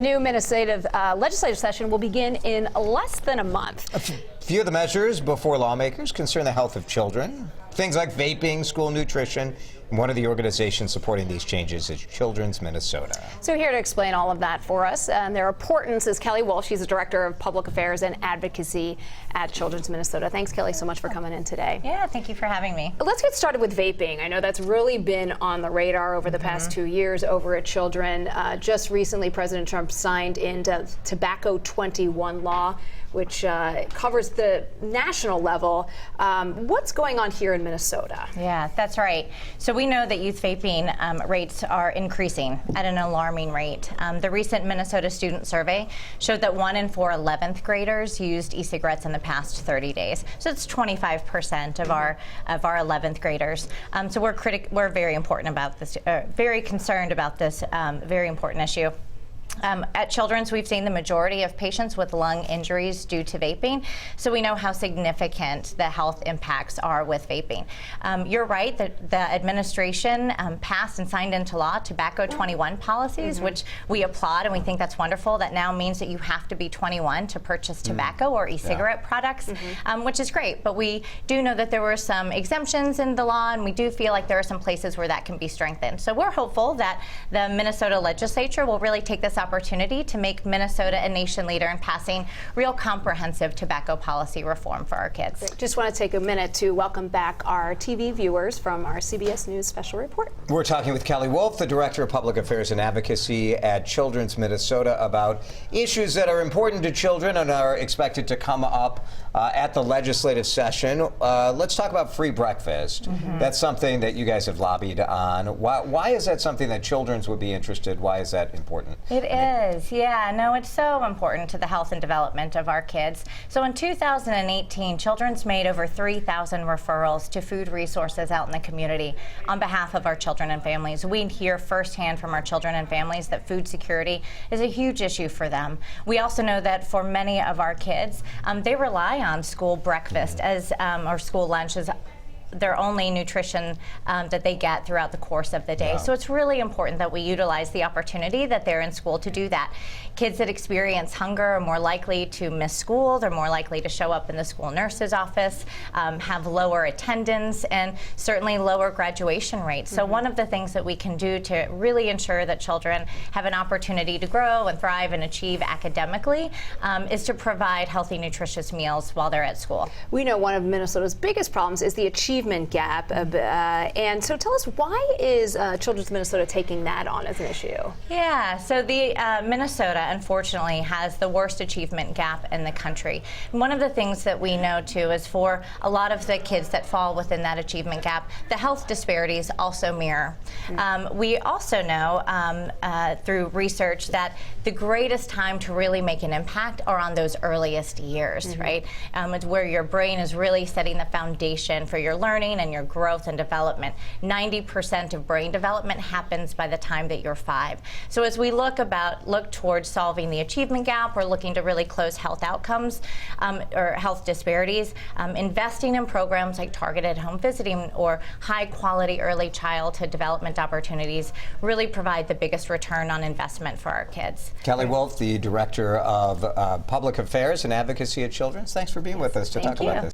New Minnesota legislative session will begin in less than a month. A few of the measures before lawmakers concern the health of children. Things like vaping, school nutrition, and one of the organizations supporting these changes is Children's Minnesota. So here to explain all of that for us and their importance is Kelly Wolfe. She's the Director of Public Affairs and Advocacy at Children's Minnesota. Thanks, Kelly, so much for coming in today. Yeah, thank you for having me. Let's get started with vaping. I know that's really been on the radar over the past 2 years over at Children. Just recently, President Trump signed into Tobacco 21 law, which covers the national level. What's going on here in Minnesota? Yeah, that's right. So we know that youth vaping rates are increasing at an alarming rate. The recent Minnesota student survey showed that 1 in 4 11th graders used e-cigarettes in the past 30 days. So it's 25% of our 11th graders. So we're very important about this, very concerned about this very important issue. At Children's, we've seen the majority of patients with lung injuries due to vaping, so we know how significant the health impacts are with vaping. You're right that the administration passed and signed into law Tobacco 21 policies, which we applaud, and we think that's wonderful. That now means that you have to be 21 to purchase tobacco or e-cigarette products, which is great. But we do know that there were some exemptions in the law, and we do feel like there are some places where that can be strengthened. So we're hopeful that the Minnesota legislature will really take this opportunity to make Minnesota a nation leader in passing real comprehensive tobacco policy reform for our kids. Just want to take a minute to welcome back our TV viewers from our CBS News special report. We're talking with Kelly Wolfe, the Director of Public Affairs and Advocacy at Children's Minnesota, about issues that are important to children and are expected to come up at the legislative session. Let's talk about free breakfast. That's something that you guys have lobbied on. Why is that something that Children's would be interested? Why is that important? It is, yeah. No, it's so important to the health and development of our kids. So in 2018, Children's made over 3,000 referrals to food resources out in the community on behalf of our children and families. We hear firsthand from our children and families that food security is a huge issue for them. We also know that for many of our kids, they rely on school breakfast as or school lunch as their only nutrition that they get throughout the course of the day. So it's really important that we utilize the opportunity that they're in school to do that. Kids that experience hunger are more likely to miss school, they're more likely to show up in the school nurse's office, have lower attendance, and certainly lower graduation rates. So one of the things that we can do to really ensure that children have an opportunity to grow and thrive and achieve academically is to provide healthy, nutritious meals while they're at school. We know one of Minnesota's biggest problems is the achievement gap, and so tell us, why is Children's Minnesota taking that on as an issue? Yeah, so the Minnesota unfortunately has the worst achievement gap in the country. And one of the things that we know too is for a lot of the kids that fall within that achievement gap, the health disparities also mirror. We also know through research that the greatest time to really make an impact are on those earliest years, right? It's where your brain is really setting the foundation for your learning and your growth and development. 90% of brain development happens by the time that you're 5. So as we look towards solving the achievement gap, we're looking to really close health outcomes or health disparities. Investing in programs like targeted home visiting or high quality early childhood development opportunities really provide the biggest return on investment for our kids. Kelly Wolfe, the Director of Public Affairs and Advocacy at Children's. Thanks for being with us to talk about this.